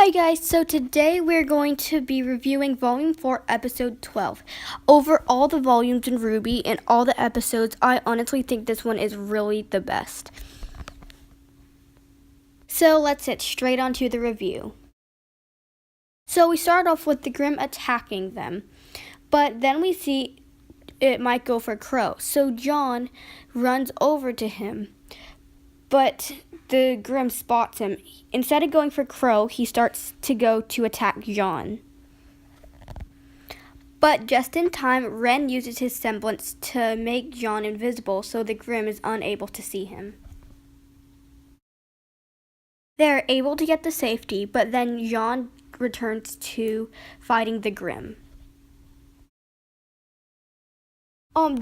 Hi guys, so today we're going to be reviewing Volume 4, Episode 12. Over all the volumes in Rwby and all the episodes, I honestly think this one is really the best. So let's get straight onto the review. So we start off with the Grimm attacking them, but then we see it might go for Crow. So John runs over to him, but the Grimm spots him. Instead of going for Crow, he starts to go to attack John. But just in time, Ren uses his semblance to make John invisible so the Grimm is unable to see him. They're able to get to safety, but then John returns to fighting the Grimm.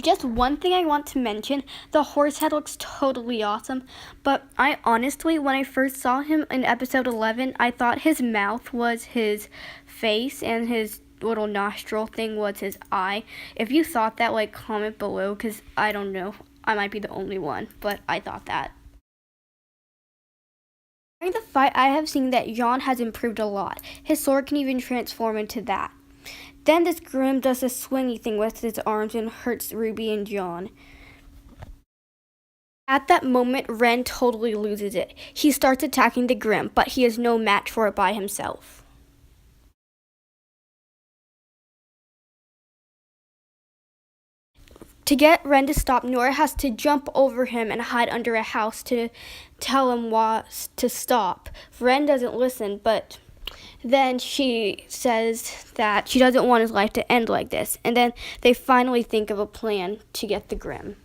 Just one thing I want to mention, the horse head looks totally awesome, but I honestly, when I first saw him in episode 11, I thought his mouth was his face and his little nostril thing was his eye. If you thought that, comment below, because I don't know, I might be the only one, but I thought that. During the fight, I have seen that John has improved a lot. His sword can even transform into that. Then this Grimm does a swingy thing with his arms and hurts Rwby and John. At that moment, Ren totally loses it. He starts attacking the Grimm, but he is no match for it by himself. To get Ren to stop, Nora has to jump over him and hide under a house to tell him to stop. Ren doesn't listen, but then she says that she doesn't want his life to end like this. And then they finally think of a plan to get the Grimm.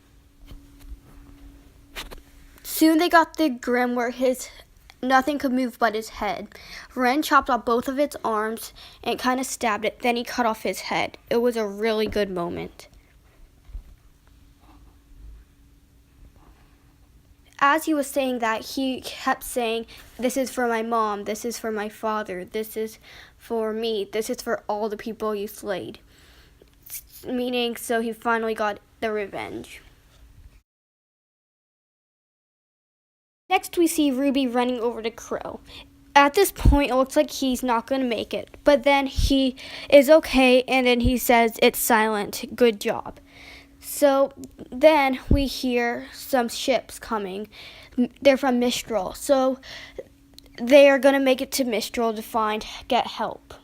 Soon they got the Grimm where nothing could move but his head. Ren chopped off both of its arms and kind of stabbed it. Then he cut off his head. It was a really good moment. As he was saying that, he kept saying, "This is for my mom, this is for my father, this is for me, this is for all the people you slayed." Meaning, so he finally got the revenge. Next, we see Rwby running over to Crow. At this point, it looks like he's not going to make it, but then he is okay, and then he says, "It's silent, good job." So then we hear some ships coming. They're from Mistral. So they are going to make it to Mistral to get help.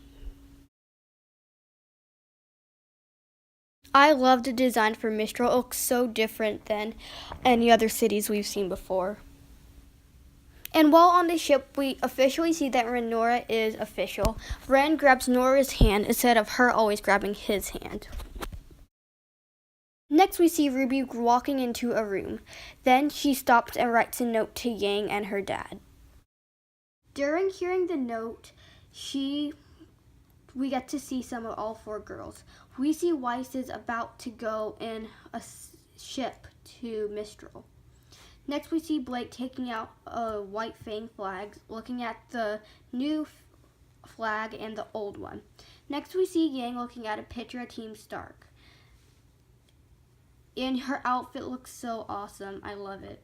I love the design for Mistral. It looks so different than any other cities we've seen before. And while on the ship, we officially see that Nora is official. Ren grabs Nora's hand instead of her always grabbing his hand. Next, we see Rwby walking into a room. Then she stops and writes a note to Yang and her dad. During hearing the note, we get to see some of all four girls. We see Weiss is about to go in a ship to Mistral. Next, we see Blake taking out a white fang flag, looking at the new flag and the old one. Next, we see Yang looking at a picture of Team Stark. And her outfit looks so awesome. I love it.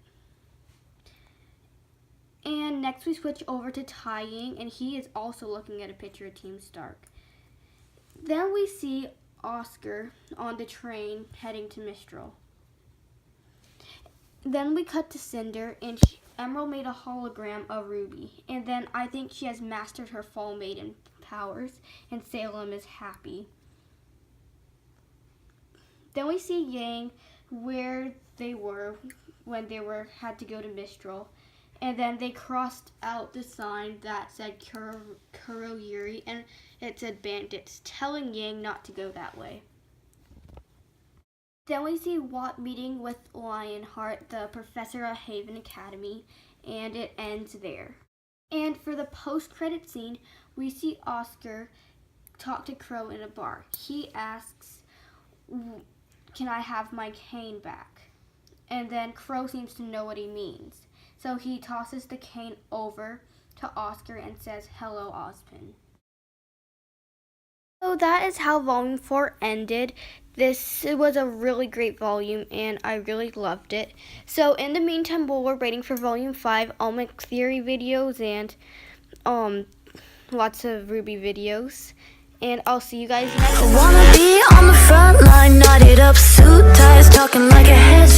And next we switch over to Tai Ying, and he is also looking at a picture of Team Stark. Then we see Oscar on the train heading to Mistral. Then we cut to Cinder, and Emerald made a hologram of Rwby. And then I think she has mastered her Fall Maiden powers, and Salem is happy. Then we see Yang where they were when they had to go to Mistral. And then they crossed out the sign that said Kuroyuri, and it said bandits, telling Yang not to go that way. Then we see Watt meeting with Lionheart, the professor at Haven Academy, and it ends there. And for the post-credit scene, we see Oscar talk to Crow in a bar. He asks, "Can I have my cane back?" And then Crow seems to know what he means. So he tosses the cane over to Oscar and says, "Hello, Ozpin." So that is how Volume 4 ended. This was a really great volume, and I really loved it. So in the meantime, while we're waiting for Volume 5, I'll make theory videos and lots of Rwby videos. And I'll see you guys next time. I wanna be on the front line, knotted up, suit ties, talking like a head